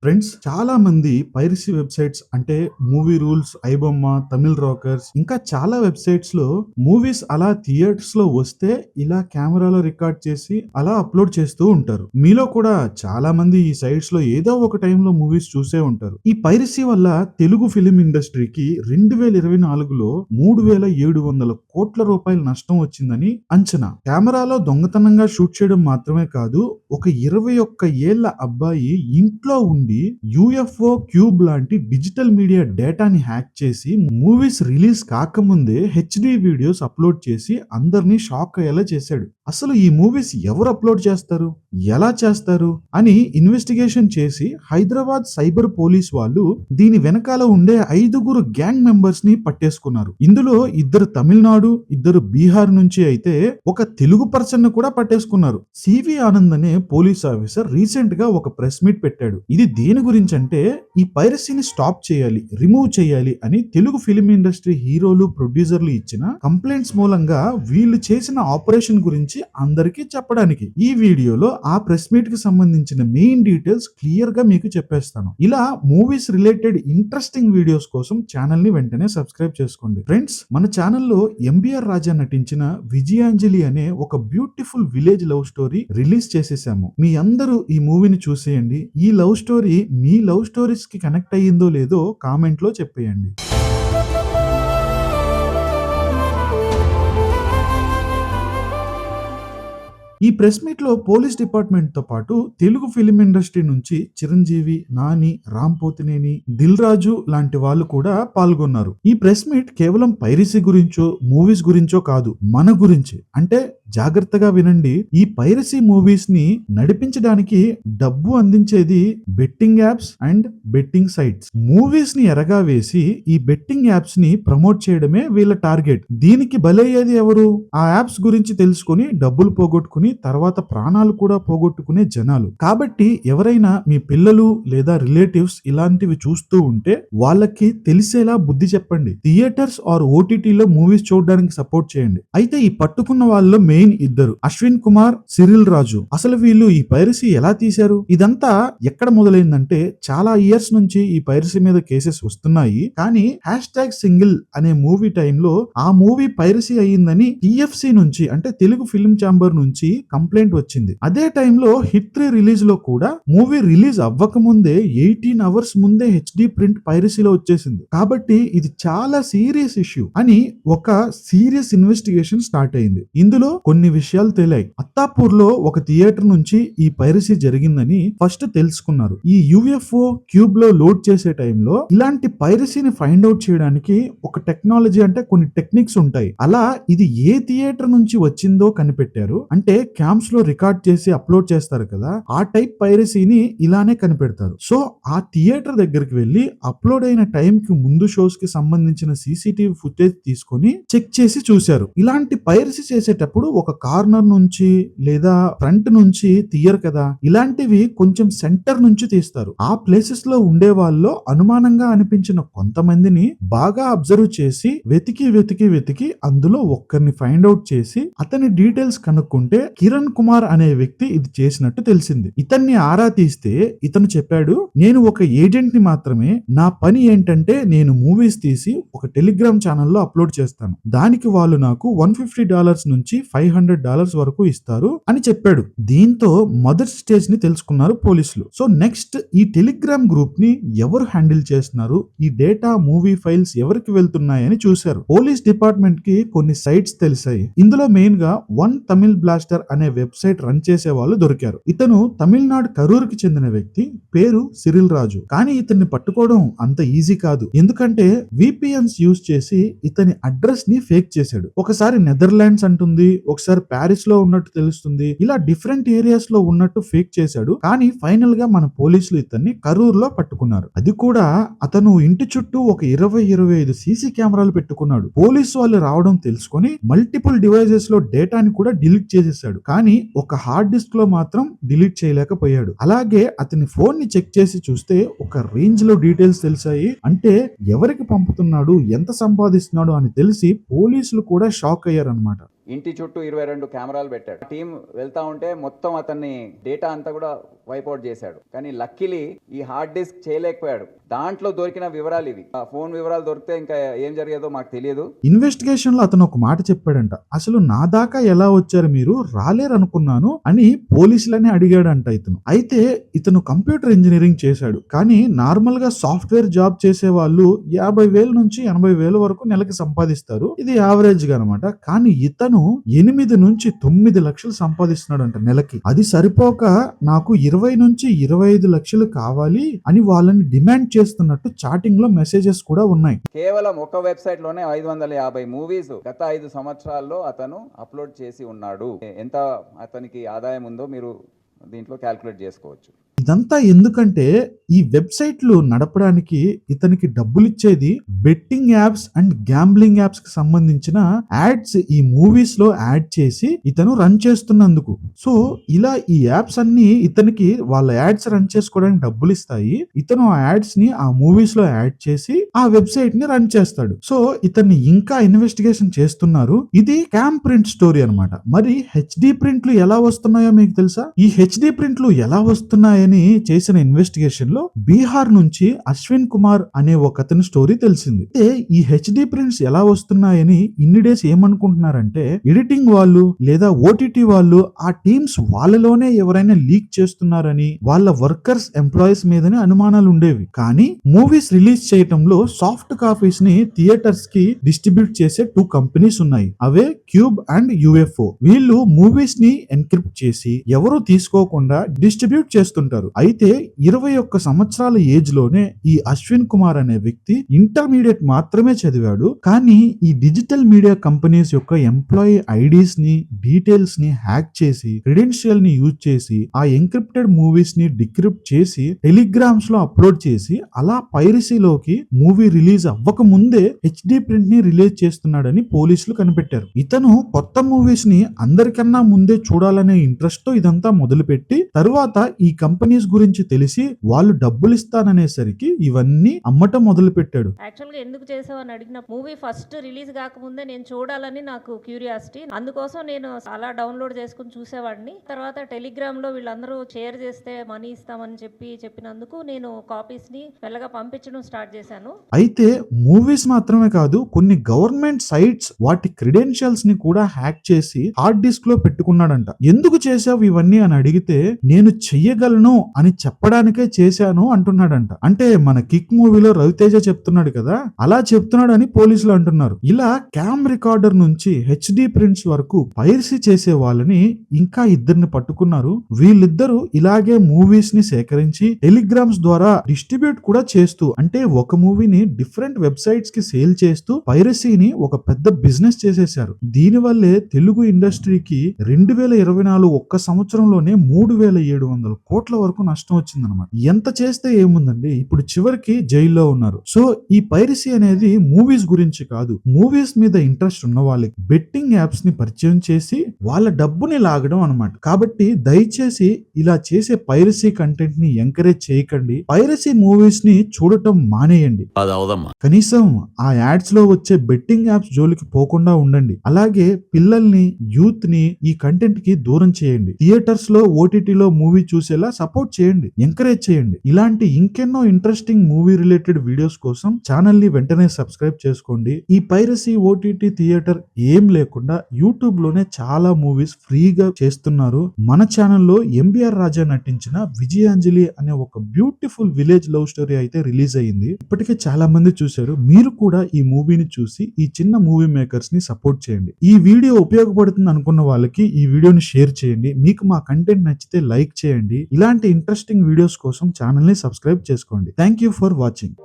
Friends, చాలా మంది piracy websites అంటే movie rules, iBomma, Tamil rockers ఇంకా చాలా వెబ్సైట్స్ లో మూవీస్ అలా థియేటర్స్ లో వస్తే ఇలా కెమెరాలో రికార్డ్ చేసి అలా అప్లోడ్ చేస్తూ ఉంటారు. మీలో కూడా చాలా మంది ఈ సైట్స్ లో ఏదో ఒక టైంలో మూవీస్ చూసే ఉంటారు. ఈ పైరసీ వల్ల తెలుగు ఫిలిం ఇండస్ట్రీకి 2024లో 3,700 కోట్ల రూపాయల నష్టం వచ్చిందని అంచనా. కెమెరాలో దొంగతనంగా షూట్ చేయడం మాత్రమే కాదు, ఒక 21 ఏళ్ల అబ్బాయి ఇంట్లో ఉండి యుఎఫ్ఓ క్యూబ్ లాంటి డిజిటల్ మీడియా డేటాని హ్యాక్ చేసి మూవీస్ రిలీజ్ కాకముందే హెచ్డి వీడియోస్ అప్లోడ్ చేసి అందరినీ షాక్ అయ్యేలా చేశాడు. అసలు ఈ మూవీస్ ఎవరు అప్లోడ్ చేస్తారు, ఎలా చేస్తారు అని ఇన్వెస్టిగేషన్ చేసి హైదరాబాద్ సైబర్ పోలీస్ వాళ్ళు దీని వెనకాల ఉండే 5 గ్యాంగ్ మెంబర్స్ ని పట్టేసుకున్నారు. ఇందులో 2 తమిళనాడు, 2 బీహార్ నుంచి అయితే ఒక తెలుగు పర్సన్ ను కూడా పట్టేసుకున్నారు. సివి ఆనంద్ అనే పోలీస్ ఆఫీసర్ రీసెంట్ గా ఒక ప్రెస్ మీట్ పెట్టాడు. ఇది దేని గురించి అంటే, ఈ పైరసీని స్టాప్ చేయాలి, రిమూవ్ చేయాలి అని తెలుగు ఫిలిం ఇండస్ట్రీ హీరోలు, ప్రొడ్యూసర్లు ఇచ్చిన కంప్లైంట్స్ మూలంగా వీళ్ళు చేసిన ఆపరేషన్ గురించి అందరికీ చెప్పడానికి ఈ వీడియోలో ఆ ప్రెస్ మీట్ కి సంబంధించిన మెయిన్ డీటెయిల్స్ క్లియర్ గా మీకు చెప్పేస్తాను. ఇలా మూవీస్ రిలేటెడ్ ఇంట్రెస్టింగ్ వీడియోస్ కోసం ఛానల్ ని వెంటనే సబ్స్క్రైబ్ చేసుకోండి. ఫ్రెండ్స్, మన ఛానల్లో ఎంబీఆర్ రాజా నటించిన విజయాంజలి అనే ఒక beautiful village love story release చేసేసాము. మీ అందరూ ఈ మూవీని చూసేయండి. ఈ లవ్ స్టోరీ మీ లవ్ స్టోరీస్ కి కనెక్ట్ అయ్యిందో లేదో కామెంట్ లో చెప్పేయండి. ఈ ప్రెస్ మీట్ లో పోలీస్ డిపార్ట్మెంట్ తో పాటు తెలుగు ఫిలిం ఇండస్ట్రీ నుంచి చిరంజీవి, నాని, రామ్ పోతినేని, దిల్ రాజు లాంటి వాళ్ళు కూడా పాల్గొన్నారు. ఈ ప్రెస్ మీట్ కేవలం పైరసీ గురించో, మూవీస్ గురించో కాదు, మన గురించి. అంటే జాగ్రత్తగా వినండి. ఈ పైరసీ మూవీస్ ని నడిపించడానికి డబ్బు అందించేది betting apps and betting sites. Movies ని ఎరగా వేసి ఈ బెట్టింగ్ యాప్స్ ని ప్రమోట్ చేయడమే వీళ్ళ టార్గెట్. దీనికి బలయ్యేది ఎవరు? ఆ యాప్స్ గురించి తెలుసుకుని డబ్బులు పోగొట్టుకుని తర్వాత ప్రాణాలు కూడా పోగొట్టుకునే జనాలు. కాబట్టి ఎవరైనా మీ పిల్లలు లేదా రిలేటివ్స్ ఇలాంటివి చూస్తూ ఉంటే వాళ్ళకి తెలిసేలా బుద్ధి చెప్పండి. థియేటర్స్ ఆర్ ఓటీటీలో మూవీస్ చూడడానికి సపోర్ట్ చేయండి. అయితే ఈ పట్టుకున్న వాళ్ళలో మెయిన్ 2, అశ్విన్ కుమార్, సిరిల్ రాజు. అసలు వీళ్ళు ఈ పైరసీ ఎలా తీశారు? ఇదంతా ఎక్కడ మొదలైందంటే, చాలా ఇయర్స్ నుంచి ఈ పైరసీ మీద కేసెస్ వస్తున్నాయి. కానీ #సింగిల్ అనే మూవీ టైంలో ఆ మూవీ పైరసీ అయ్యిందని టిఎఫ్సి నుంచి, అంటే తెలుగు ఫిల్మ్ ఛాంబర్ నుంచి కంప్లైంట్ వచ్చింది. అదే టైంలో హిట్ 3 రిలీజ్ లో కూడా మూవీ రిలీజ్ అవ్వక ముందే 18 అవర్స్ ముందే హెచ్డి ప్రింట్ పైరసీలో వచ్చేసింది. కాబట్టి ఇది చాలా సీరియస్ ఇష్యూ అని ఒక సీరియస్ ఇన్వెస్టిగేషన్ స్టార్ట్ అయింది. ఇందులో కొన్ని విషయాలు తేలాయి. అత్తాపూర్ లో ఒక థియేటర్ నుంచి ఈ పైరసీ జరిగిందని ఫస్ట్ తెలుసుకున్నారు. ఈ యుఎఫ్ఓ క్యూబ్ లో లోడ్ చేసే టైంలో ఇలాంటి పైరసీని ఫైండ్ అవుట్ చేయడానికి ఒక టెక్నాలజీ, అంటే కొన్ని టెక్నిక్స్ ఉంటాయి. అలా ఇది ఏ థియేటర్ నుంచి వచ్చిందో కనిపెట్టారు. అంటే క్యామ్స్ లో రికార్డ్ చేసి అప్లోడ్ చేస్తారు కదా, ఆ టైప్ పైరసీని ఇలానే కనిపెడతారు. సో ఆ థియేటర్ దగ్గరికి వెళ్లి అప్లోడ్ అయిన టైం కి ముందు షోస్ కి సంబంధించిన సీసీటీవీ ఫుటేజ్ తీసుకొని చెక్ చేసి చూశారు. ఇలాంటి పైరసీ చేసేటప్పుడు ఒక కార్నర్ నుంచి లేదా ఫ్రంట్ నుంచి తీయరు కదా, ఇలాంటివి కొంచెం సెంటర్ నుంచి తీస్తారు. ఆ ప్లేసెస్ లో ఉండే వాళ్ళలో అనుమానంగా అనిపించిన కొంతమందిని బాగా అబ్జర్వ్ చేసి వెతికి అందులో ఒక్కరిని ఫైండ్ అవుట్ చేసి అతని డీటెయిల్స్ కనుక్కుంటే కిరణ్ కుమార్ అనే వ్యక్తి ఇది చేసినట్టు తెలిసింది. ఇతన్ని ఆరా తీస్తే ఇతను చెప్పాడు, నేను ఒక ఏజెంట్ ని మాత్రమే, నా పని ఏంటంటే నేను మూవీస్ తీసి ఒక టెలిగ్రామ్ ఛానల్లో అప్లోడ్ చేస్తాను, దానికి వాళ్ళు నాకు $150 నుంచి $500 వరకు ఇస్తారు అని చెప్పాడు. దీంతో మొదటి స్టేజ్ ని తెలుసుకున్నారు పోలీసులు. సో నెక్స్ట్ ఈ టెలిగ్రామ్ గ్రూప్ ని ఎవరు హ్యాండిల్ చేస్తున్నారు, ఈ డేటా, మూవీ ఫైల్స్ ఎవరికి వెళ్తున్నాయని చూశారు. పోలీస్ డిపార్ట్మెంట్ కి కొన్ని సైట్స్ తెలిసాయి. ఇందులో మెయిన్ గా వన్ తమిళ్ బ్లాస్టర్ అనే వెబ్సైట్ రన్ చేసే వాళ్ళు దొరికారు. ఇతను తమిళనాడు కరూరుకి చెందిన వ్యక్తి, పేరు సిరిల్ రాజు. కానీ ఇతన్ని పట్టుకోవడం అంత ఈజీ కాదు. ఎందుకంటే విపిఎన్స్ యూజ్ చేసి ఇతని అడ్రస్ ని ఫేక్ చేశాడు. ఒకసారి నెదర్లాండ్స్ అంటుంది, ఒకసారి ప్యారిస్ లో ఉన్నట్టు తెలుస్తుంది. ఇలా డిఫరెంట్ ఏరియాస్ లో ఉన్నట్టు ఫేక్ చేశాడు. కానీ ఫైనల్ గా మన పోలీసులు ఇతన్ని కరూరులో పట్టుకున్నారు. అది కూడా అతను ఇంటి చుట్టూ ఒక 20-25 సీసీ కెమెరాలు పెట్టుకున్నాడు. పోలీసు వాళ్ళు రావడం తెలుసుకొని మల్టిపుల్ డివైజెస్ లో డేటాని కూడా డిలీట్ చేసేసాడు. కానీ ఒక హార్డ్ డిస్క్ లో మాత్రం డిలీట్ చేయలేకపోయాడు. అలాగే అతని ఫోన్ ని చెక్ చేసి చూస్తే ఒక రేంజ్ లో డీటెయిల్స్ తెలిసాయి. అంటే ఎవరికి పంపుతున్నాడు, ఎంత సంపాదిస్తున్నాడు అని తెలిసి పోలీసులు కూడా షాక్ అయ్యారన్నమాట. ఇంటి చుట్టూ 22 కెమెరాలు పెట్టాడు. టీం వెళ్తా ఉంటే మొత్తం అతన్ని డేటా అంతా కూడా వైపౌట్ చేశాడు. కానీ లక్కీలీ ఈ హార్డ్ డిస్క్ చేయలేకపోయాడు. దాంట్లో దొరికిన వివరాలు ఇవి. ఆ ఫోన్ వివరాలు దొరికితే ఇంకా ఏం జరిగేదో మాకు తెలియదు. ఇన్వెస్టిగేషన్ లో అతను ఒక మాట చెప్పాడంట. అసలు నా దాకా ఎలా వచ్చారు మీరు, రాలేరనుకున్నాను అని పోలీసులని అడిగాడంట ఇతను. అయితే ఇతను కంప్యూటర్ ఇంజనీరింగ్ చేశాడు. కానీ నార్మల్ గా సాఫ్ట్వేర్ జాబ్ చేసే వాళ్ళు 50,000 నుంచి 80,000 వరకు నెలకి సంపాదిస్తారు. ఇది యావరేజ్ గా అనమాట. కానీ ఇతను 8 నుంచి 9 లక్షలు సంపాదిస్తున్నాడంట నెలకి. అది సరిపోక నాకు 20 నుంచి 25 లక్షలు కావాలి అని వాళ్ళని డిమాండ్ చేస్తున్నట్టు చాటింగ్ లో మెసేజెస్ కూడా ఉన్నాయి. కేవలం ఒక వెబ్సైట్ లోనే 550 మూవీస్ గత 5 సంవత్సరాల్లో అతను అప్లోడ్ చేసి ఉన్నాడు. ఎంత అతనికి ఆదాయం ఉందో మీరు దీంట్లో క్యాల్కులేట్ చేసుకోవచ్చు. ఇదంతా ఎందుకంటే ఈ వెబ్సైట్లు నడపడానికి ఇతనికి డబ్బులు ఇచ్చేది betting apps and gambling apps కి సంబంధించిన యాడ్స్ ఈ మూవీస్ లో యాడ్ చేసి ఇతను రన్ చేస్తున్నందుకు. సో ఇలా ఈ యాప్స్ అన్ని ఇతనికి వాళ్ళ యాడ్స్ రన్ చేసుకోవడానికి డబ్బులు ఇస్తాయి. ఇతను ఆ యాడ్స్ ని ఆ మూవీస్ లో యాడ్ చేసి ఆ వెబ్సైట్ ని రన్ చేస్తాడు. సో ఇతన్ని ఇంకా ఇన్వెస్టిగేషన్ చేస్తున్నారు. ఇది క్యామ్ ప్రింట్ స్టోరీ అన్నమాట. మరి హెచ్డి ప్రింట్లు ఎలా వస్తున్నాయో మీకు తెలుసా? ఈ హెచ్డి ప్రింట్లు ఎలా వస్తున్నాయని చేసిన ఇన్వెస్టిగేషన్ లో బీహార్ నుంచి అశ్విన్ కుమార్ అనే ఒక అతని స్టోరీ తెలిసింది. ఈ హెచ్డి ప్రింట్స్ ఎలా వస్తున్నాయని ఇన్ని డేస్ ఏమనుకుంటున్నారంటే ఎడిటింగ్ వాళ్ళు లేదా ఓటీటీ వాళ్ళు ఆ టీమ్స్ వాళ్ళలోనే ఎవరైనా లీక్ చేస్తున్నారని, వాళ్ళ వర్కర్స్ ఎంప్లాయీస్ మీదనే అనుమానాలు ఉండేవి. కానీ మూవీస్ రిలీజ్ చేయటంలో సాఫ్ట్ కాపీస్ ని థియేటర్స్ కి డిస్ట్రిబ్యూట్ చేసే 2 కంపెనీస్ ఉన్నాయి. అవే క్యూబ్ అండ్ యుఎఫ్ఓ. వీళ్ళు మూవీస్ ని ఎన్క్రిప్ట్ చేసి ఎవరు తీసుకోకుండా డిస్ట్రిబ్యూట్ చేస్తుంటారు. అయితే 21 సంవత్సరాల ఏజ్ లోనే ఈ అశ్విన్ కుమార్ అనే వ్యక్తి ఇంటర్మీడియట్ మాత్రమే చదివాడు. కానీ ఈ డిజిటల్ మీడియా కంపెనీస్ యొక్క ఎంప్లాయీ ఐడీస్ ని, డీటెయిల్స్ ని హ్యాక్ చేసి, క్రెడెన్షియల్ ని యూజ్ చేసి, ఆ ఎన్క్రిప్టెడ్ మూవీస్ ని డిక్రిప్ట్ చేసి టెలిగ్రామ్స్ లో అప్లోడ్ చేసి అలా పైరసీలోకి మూవీ రిలీజ్ అవ్వక ముందే హెచ్డి ప్రింట్ ని రిలీజ్ చేస్తున్నాడని పోలీసులు కనిపెట్టారు. ఇతను కొత్త మూవీస్ ని అందరికన్నా ముందే చూడాలనే ఇంట్రెస్ట్ తో ఇదంతా మొదలుపెట్టి తరువాత ఈ కంపెనీస్ గురించి తెలిసి వాళ్ళు డబ్బులు ఇస్తాననేసరికి ఇవన్నీ అమ్మటం మొదలు పెట్టాడు. యాక్చువల్ గా ఎందుకు చేసావు అని అడిగిన, మూవీ ఫస్ట్ రిలీజ్ కాకముందే నేను చూడాలని నాకు క్యూరియాసిటీ. అందుకోసం నేను అలా డౌన్లోడ్ చేసుకుని చూసేవాడిని. తర్వాత టెలిగ్రామ్ లో వీళ్ళందరూ షేర్ చేస్తే మనీ ఇస్తామని చెప్పినందుకు నేను కాపీస్ ని మెల్లగా పంపించడం స్టార్ట్ చేశాను. అయితే మూవీస్ మాత్రమే కాదు, కొన్ని గవర్నమెంట్ సైట్స్ వాటి క్రెడెన్షియల్స్ ని కూడా హ్యాక్ చేసి హార్డ్ డిస్క్ లో పెట్టుకున్నాడంట. ఎందుకు చేసావు ఇవన్నీ అని అడిగితే నేను చెయ్యగలను అని చెప్పడానికే చేశాను అంటున్నాడంట. అంటే మన కిక్ మూవీలో రవితేజ చెప్తున్నాడు కదా, అలా చెప్తున్నాడని పోలీసులు అంటున్నారు. ఇలా క్యామ్ రికార్డర్ నుంచి హెచ్డి ప్రింట్స్ వరకు పైరసీ చేసే వాళ్ళని ఇంకా 2 పట్టుకున్నారు. వీళ్ళిద్దరూ ఇలాగే మూవీస్ ని సేకరించి టెలిగ్రామ్స్ ద్వారా డిస్ట్రిబ్యూట్ కూడా చేస్తూ, అంటే ఒక మూవీని డిఫరెంట్ వెబ్సైట్స్ కి సేల్ చేస్తూ పైరసీని ఒక పెద్ద బిజినెస్ చేసేశారు. దీనివల్లే తెలుగు ఇండస్ట్రీకి 2024 ఒక్క సంవత్సరంలోనే 3,700 కోట్ల వరకు నష్టం వచ్చిందనమాట. ఎంత చేస్తే ఏముందండి, ఇప్పుడు చివరికి జైల్లో ఉన్నారు. సో ఈ పైరసీ అనేది మూవీస్ గురించి కాదు, మూవీస్ మీద ఇంట్రెస్ట్ ఉన్న వాళ్ళకి బెట్టింగ్ యాప్స్ ని పరిచయం చేసి వాళ్ళ డబ్బుని లాగడం అనమాట. కాబట్టి దయచేసి ఇలా చేసే పైరసీ కంటెంట్ ని ఎంకరేజ్ చేయకండి. పైరసీ మూవీస్ ని చూడటం మానేయండి. కనీసం ఆ యాడ్స్ లో వచ్చే బెట్టింగ్ యాప్స్ జోలికి పోకుండా ఉండండి. అలాగే పిల్లల్ని, యూత్ ని ఈ కంటెంట్ కి దూరం చేయండి. థియేటర్స్ లో, ఓటీటీలో మూవీ చూసేలా సపోర్ట్ చేయండి, ఎంకరేజ్ చేయండి. ఇలాంటి ఇంకెన్నో ఇంట్రెస్టింగ్ మూవీ రిలేటెడ్ వీడియోస్ కోసం ఛానల్ ని వెంటనే సబ్స్క్రైబ్ చేసుకోండి. ఈ పైరసీ, ఓటీటీ, థియేటర్ ఏం లేకుండా యూట్యూబ్ లోనే చాలా మూవీస్ ఫ్రీగా చేస్తున్నారు. మన ఛానల్లో ఎంబీఆర్ రాజా నటించిన విజయాంజలి అనే ఒక బ్యూటిఫుల్ విలేజ్ లవ్ స్టోరీ అయితే రిలీజ్ అయ్యింది. ఇప్పటికే చాలా మంది చూశారు. మీరు కూడా ఈ మూవీని చూసి ఈ చిన్న మూవీ మేకర్స్ ని సపోర్ట్ చేయండి. ఈ వీడియో ఉపయోగపడుతుంది అనుకున్న వాళ్ళకి ఈ వీడియోని షేర్ చేయండి. మీకు మా కంటెంట్ నచ్చితే లైక్ చేయండి. ఇలాంటి ఇంట్రెస్టింగ్ వీడియోస్ కోసం ఛానల్ ని సబ్స్క్రైబ్ చేసుకోండి. Thank you for watching.